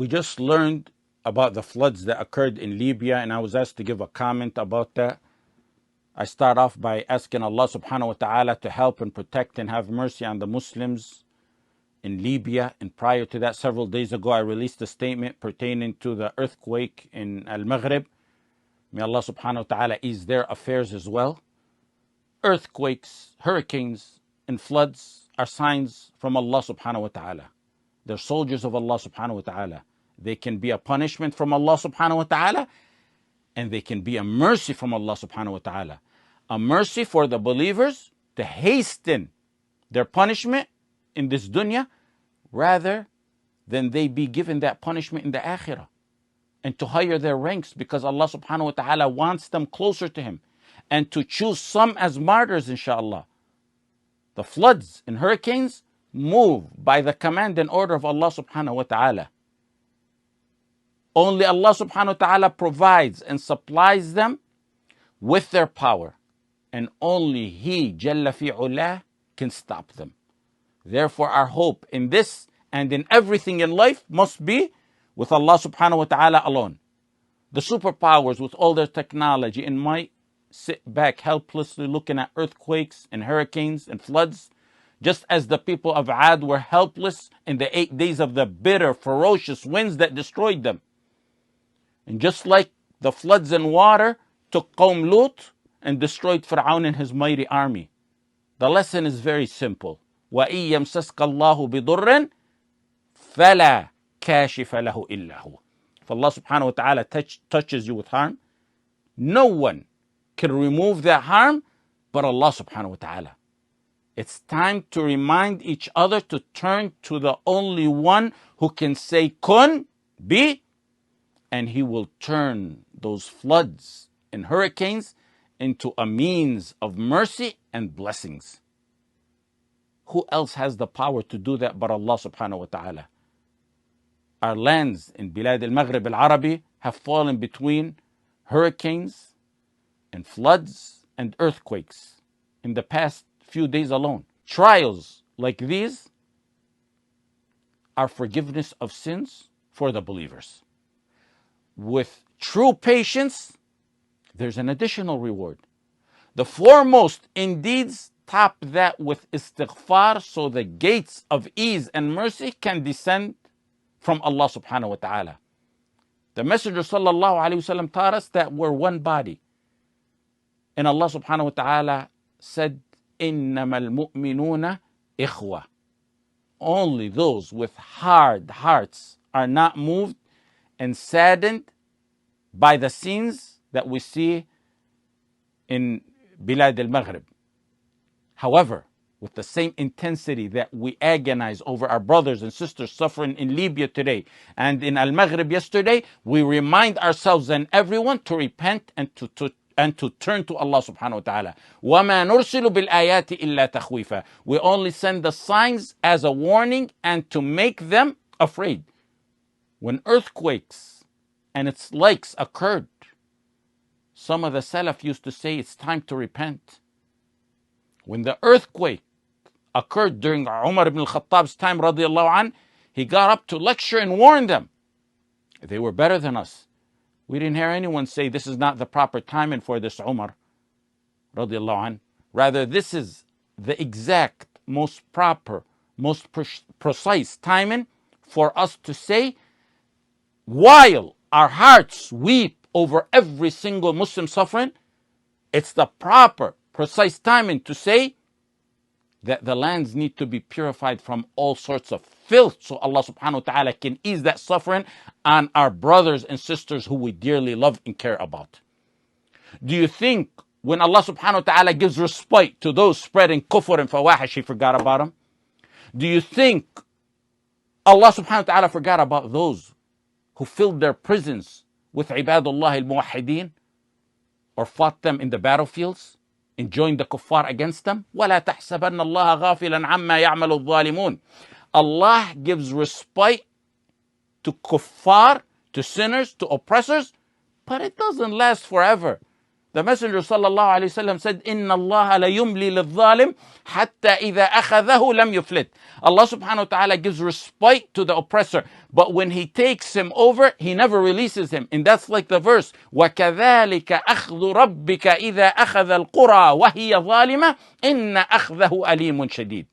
We just learned about the floods that occurred in Libya, and I was asked to give a comment about that. I start off by asking Allah subhanahu wa ta'ala to help and protect and have mercy on the Muslims in Libya. And prior to that, several days ago, I released a statement pertaining to the earthquake in Al-Maghrib. May Allah subhanahu wa ta'ala ease their affairs as well. Earthquakes, hurricanes, and floods are signs from Allah subhanahu wa ta'ala. They're soldiers of Allah subhanahu wa ta'ala. They can be a punishment from Allah subhanahu wa ta'ala, and they can be a mercy from Allah subhanahu wa ta'ala. A mercy for the believers to hasten their punishment in this dunya, rather than they be given that punishment in the akhirah, and to higher their ranks, because Allah subhanahu wa ta'ala wants them closer to Him, and to choose some as martyrs, inshallah. The floods and hurricanes move by the command and order of Allah subhanahu wa ta'ala. Only Allah subhanahu wa ta'ala provides and supplies them with their power, and only He, Jalla fi'ulah, can stop them. Therefore, our hope in this and in everything in life must be with Allah subhanahu wa ta'ala alone. The superpowers, with all their technology, and might sit back helplessly looking at earthquakes and hurricanes and floods, just as the people of Ad were helpless in the 8 days of the bitter, ferocious winds that destroyed them. And just like the floods and water took Qawm Lut and destroyed Fir'aun and his mighty army, the lesson is very simple. وَإِن يَمْسَسْكَ اللَّهُ بِضُرٍّ فَلَا كَاشِفَ لَهُ إِلَّا هُوَ. If Allah subhanahu wa ta'ala touches you with harm, no one can remove that harm but Allah subhanahu wa ta'ala. It's time to remind each other to turn to the only one who can say kun, be, and He will turn those floods and hurricanes into a means of mercy and blessings. Who else has the power to do that but Allah subhanahu wa ta'ala? Our lands in Bilad al-Maghrib al-Arabi have fallen between hurricanes and floods and earthquakes in the past few days alone. Trials like these are forgiveness of sins for the believers. With true patience, there's an additional reward. The foremost in deeds top that with istighfar, so the gates of ease and mercy can descend from Allah subhanahu wa ta'ala. The Messenger sallallahu alayhi wa sallam taught us that we're one body. And Allah subhanahu wa ta'ala said, إِنَّمَا الْمُؤْمِنُونَ إِخْوَةً. Only those with hard hearts are not moved and saddened by the scenes that we see in Bilad al-Maghrib. However, with the same intensity that we agonize over our brothers and sisters suffering in Libya today and in Al-Maghrib yesterday, we remind ourselves and everyone to repent and to turn to Allah subhanahu wa ta'ala. وَمَا نُرْسِلُ بِالْآيَاتِ إِلَّا تَخْوِيفًا. We only send the signs as a warning and to make them afraid. When earthquakes and its likes occurred, some of the Salaf used to say it's time to repent. When the earthquake occurred during Umar ibn al-Khattab's time, radiallahu an, he got up to lecture and warn them. They were better than us. We didn't hear anyone say this is not the proper timing for this Umar, radiallahu an. Rather, this is the exact, most proper, most precise timing for us to say, while our hearts weep over every single Muslim suffering, it's the proper, precise timing to say that the lands need to be purified from all sorts of filth, so Allah subhanahu wa ta'ala can ease that suffering on our brothers and sisters who we dearly love and care about. Do you think when Allah subhanahu wa ta'ala gives respite to those spreading kufr and fawahish, He forgot about them? Do you think Allah subhanahu wa ta'ala forgot about those who filled their prisons with ibadullah al-muwahhideen, or fought them in the battlefields and joined the kuffar against them? وَلَا تَحْسَبَنَّ اللَّهَ غَافِلًا عَمَّا يَعْمَلُ الظَّالِمُونَ. Allah gives respite to kuffar, to sinners, to oppressors, but it doesn't last forever. The Messenger sallallahu alayhi wasallam said, إِنَّ اللَّهَ لَيُمْلِي لِلظَّالِمِ حَتَّى إِذَا أَخَذَهُ لَمْ يُفْلِتْ. Allah subhanahu wa ta'ala gives respite to the oppressor, but when he takes him over, he never releases him. And that's like the verse, وَكَذَلِكَ أَخْذُ رَبِّكَ إِذَا أَخَذَ الْقُرَى وَهِيَ ظَالِمَةٌ إِنَّ أَخْذَهُ أَلِيمٌ شَدِيدٌ.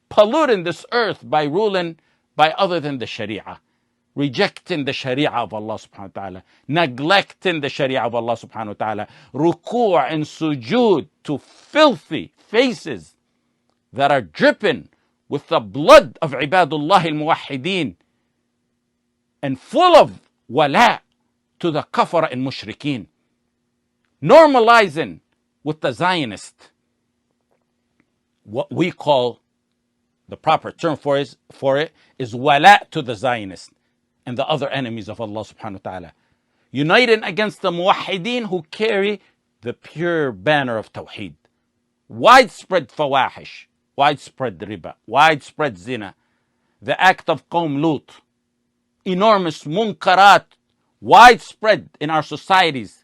Polluting this earth by ruling by other than the Sharia. Rejecting the Sharia of Allah subhanahu wa ta'ala, neglecting the Sharia of Allah subhanahu wa ta'ala, ruku' and sujood to filthy faces that are dripping with the blood of ibadullah al-muwahhideen and full of wala to the kafara and mushrikeen. Normalizing with the Zionist what we call, the proper term for it is wala to the Zionist and the other enemies of Allah subhanahu wa ta'ala. Uniting against the muwahhideen who carry the pure banner of tawheed. Widespread fawahish, widespread riba, widespread zina, the act of Qawm Lut, enormous munkarat, widespread in our societies.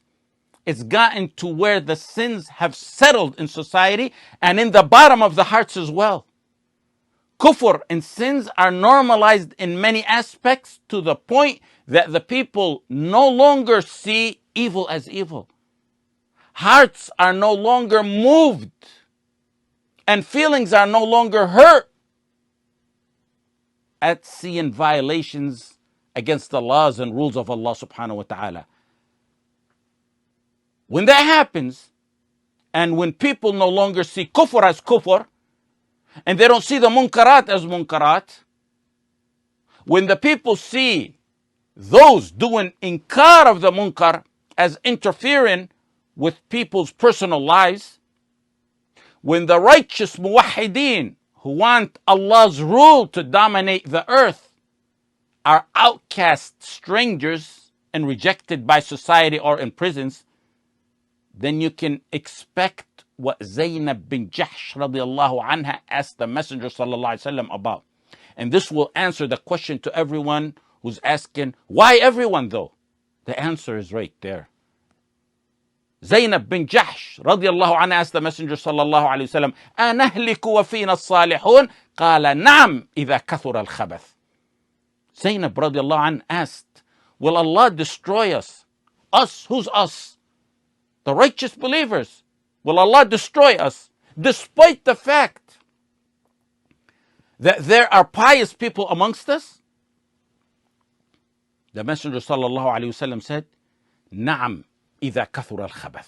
It's gotten to where the sins have settled in society and in the bottom of the hearts as well. Kufr and sins are normalized in many aspects to the point that the people no longer see evil as evil. Hearts are no longer moved and feelings are no longer hurt at seeing violations against the laws and rules of Allah subhanahu wa ta'ala. When that happens, and when people no longer see kufr as kufr, and they don't see the munkarat as munkarat, when the people see those doing inkar of the munkar as interfering with people's personal lives, when the righteous muwahhideen who want Allah's rule to dominate the earth are outcast strangers and rejected by society or in prisons, then you can expect what Zaynab bin Jahsh radiallahu anha asked the Messenger sallallahu alaihi wasallam about. And this will answer the question to everyone who's asking, why everyone though? The answer is right there. Zaynab bin Jahsh radiallahu anha asked the Messenger sallallahu alaihi wasallam, أَنَهْلِكُ وَفِينَا الصَّالِحُونَ قَالَ نَعَمْ إِذَا كَثُرَ الْخَبَثِ. Zaynab radiallahu anha asked, will Allah destroy us? Us, who's us? The righteous believers. Will Allah destroy us despite the fact that there are pious people amongst us? The Messenger sallallahu alaihi wasallam said, "Na'am, إذا كثر الخبث."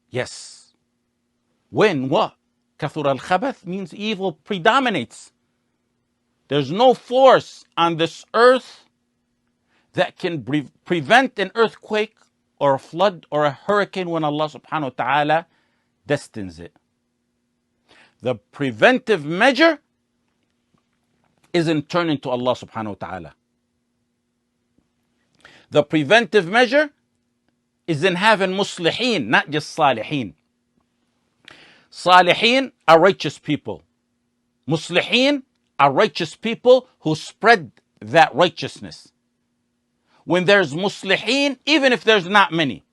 Yes. When what? كثر الخبث means evil predominates. There's no force on this earth that can prevent an earthquake or a flood or a hurricane when Allah subhanahu wa ta'ala destines it. The preventive measure is in turning to Allah subhanahu wa ta'ala. The preventive measure is in having muslihin, not just salihin. Salihin are righteous people. Muslihin are righteous people who spread that righteousness. When there's muslihin, even if there's not many,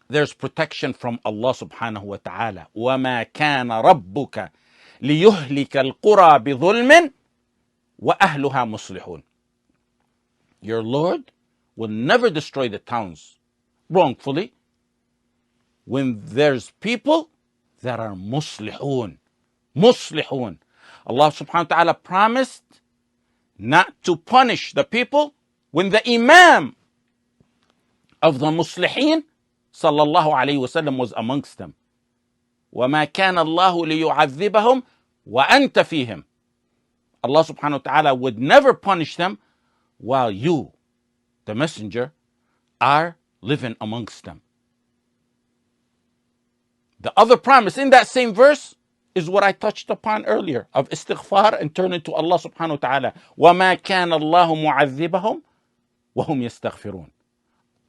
there's protection from Allah subhanahu wa ta'ala. وَمَا كَانَ رَبُّكَ لِيُهْلِكَ الْقُرَى بِظُلْمٍ وَأَهْلُهَا مُصْلِحُونَ. Your Lord will never destroy the towns wrongfully when there's people that are muslihun. Muslihun. Allah subhanahu wa ta'ala promised not to punish the people when the Imam of the muslihin sallallahu alayhi wasallam was amongst them. وَمَا كَانَ اللَّهُ لِيُعَذِّبَهُمْ وَأَنْتَ فِيهِمْ. Allah subhanahu wa ta'ala would never punish them while you, the messenger, are living amongst them. The other promise in that same verse is what I touched upon earlier of istighfar and turning to Allah subhanahu wa ta'ala. وَمَا كَانَ اللَّهُ مُعَذِّبَهُمْ وَهُمْ يَسْتَغْفِرُونَ.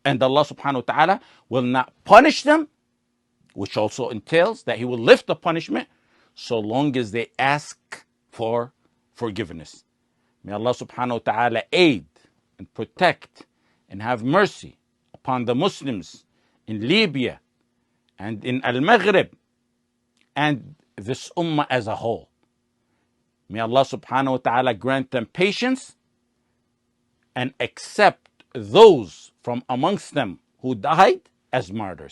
And Allah subhanahu wa ta'ala will not punish them, which also entails that He will lift the punishment so long as they ask for forgiveness. May Allah subhanahu wa ta'ala aid and protect and have mercy upon the Muslims in Libya, and in Al-Maghrib, and this ummah as a whole. May Allah subhanahu wa ta'ala grant them patience and accept those from amongst them who died as martyrs.